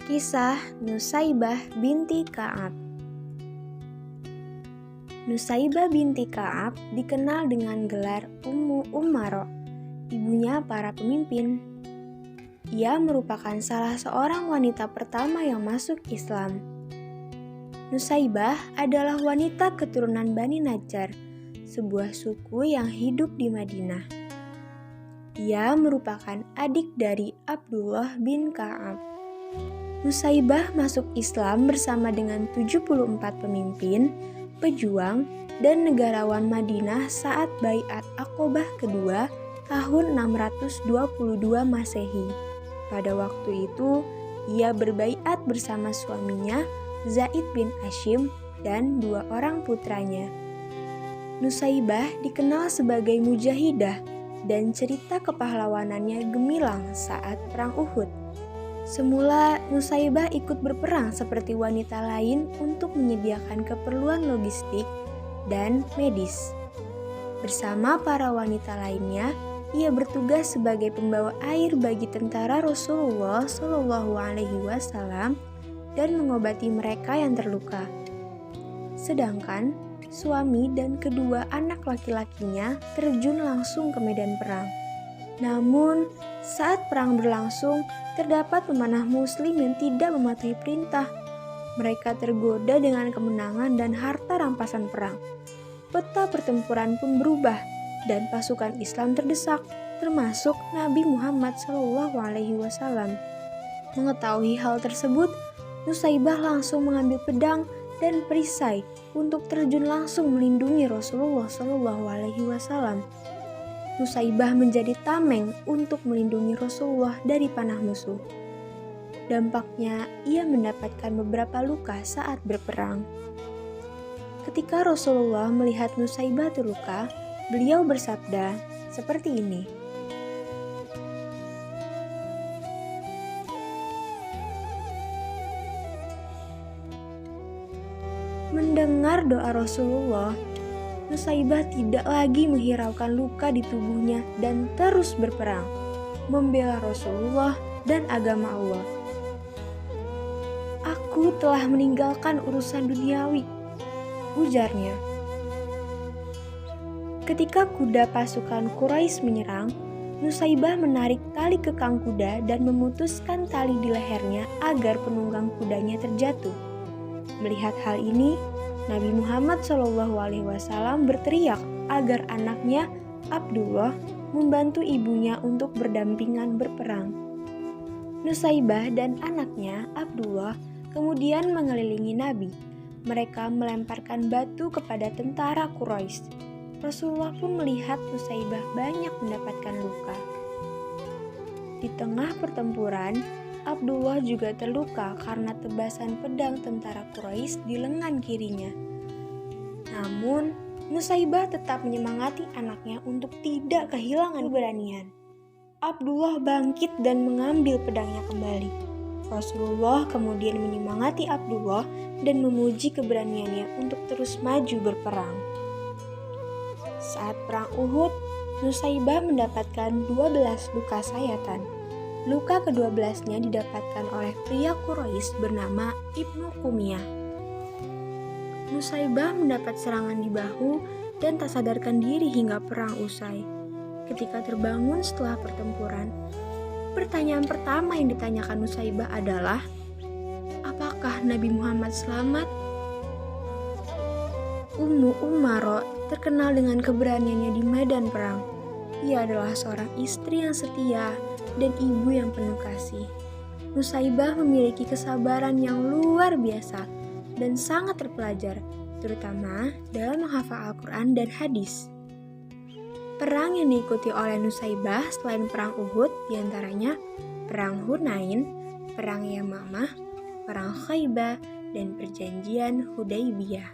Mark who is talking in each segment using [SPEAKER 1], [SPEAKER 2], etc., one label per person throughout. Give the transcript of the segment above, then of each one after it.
[SPEAKER 1] Kisah Nusaibah binti Ka'ab. Nusaibah binti Ka'ab dikenal dengan gelar Ummu Ummaro, ibunya para pemimpin. Ia merupakan salah seorang wanita pertama yang masuk Islam. Nusaibah adalah wanita keturunan Bani Najjar, sebuah suku yang hidup di Madinah. Ia merupakan adik dari Abdullah bin Ka'ab. Nusaibah masuk Islam bersama dengan 74 pemimpin, pejuang, dan negarawan Madinah saat Baiat Aqobah kedua tahun 622 Masehi. Pada waktu itu, ia berbaiat bersama suaminya Zaid bin Hashim dan 2 orang putranya. Nusaibah dikenal sebagai mujahidah dan cerita kepahlawanannya gemilang saat Perang Uhud. Semula, Nusaibah ikut berperang seperti wanita lain untuk menyediakan keperluan logistik dan medis. Bersama para wanita lainnya, ia bertugas sebagai pembawa air bagi tentara Rasulullah SAW dan mengobati mereka yang terluka. Sedangkan suami dan kedua anak laki-lakinya terjun langsung ke medan perang. Namun, saat perang berlangsung, terdapat pemanah muslim yang tidak mematuhi perintah. Mereka tergoda dengan kemenangan dan harta rampasan perang. Peta pertempuran pun berubah dan pasukan Islam terdesak, termasuk Nabi Muhammad SAW. Mengetahui hal tersebut, Nusaibah langsung mengambil pedang dan perisai untuk terjun langsung melindungi Rasulullah SAW. Nusaibah menjadi tameng untuk melindungi Rasulullah dari panah musuh. Dampaknya, ia mendapatkan beberapa luka saat berperang. Ketika Rasulullah melihat Nusaibah terluka, beliau bersabda seperti ini. Mendengar doa Rasulullah, Nusaibah tidak lagi menghiraukan luka di tubuhnya dan terus berperang, membela Rasulullah dan agama Allah. "Aku telah meninggalkan urusan duniawi," ujarnya. Ketika kuda pasukan Quraisy menyerang, Nusaibah menarik tali kekang kuda dan memutuskan tali di lehernya agar penunggang kudanya terjatuh. Melihat hal ini, Nabi Muhammad SAW berteriak agar anaknya Abdullah membantu ibunya untuk berdampingan berperang. Nusaibah dan anaknya Abdullah kemudian mengelilingi Nabi. Mereka melemparkan batu kepada tentara Quraisy. Rasulullah pun melihat Nusaibah banyak mendapatkan luka. Di tengah pertempuran, Abdullah juga terluka karena tebasan pedang tentara Quraisy di lengan kirinya. Namun, Nusaibah tetap menyemangati anaknya untuk tidak kehilangan keberanian. Abdullah bangkit dan mengambil pedangnya kembali. Rasulullah kemudian menyemangati Abdullah dan memuji keberaniannya untuk terus maju berperang. Saat Perang Uhud, Nusaibah mendapatkan 12 luka sayatan. Luka ke-12-nya didapatkan oleh pria Quraisy bernama Ibnu Qumiyah. Nusaibah mendapat serangan di bahu dan tak sadarkan diri hingga perang usai. Ketika terbangun setelah pertempuran, pertanyaan pertama yang ditanyakan Nusaibah adalah, apakah Nabi Muhammad selamat? Ummu Ummaro terkenal dengan keberaniannya di medan perang. Ia adalah seorang istri yang setia dan ibu yang penuh kasih. Nusaibah memiliki kesabaran yang luar biasa dan sangat terpelajar, terutama dalam menghafal Al-Quran dan hadis. Perang yang diikuti oleh Nusaibah selain Perang Uhud diantaranya Perang Hunain, Perang Yamamah, Perang Khaybah, dan Perjanjian Hudaybiyah.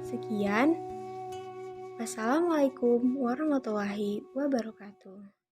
[SPEAKER 1] Sekian. Wassalamualaikum warahmatullahi wabarakatuh.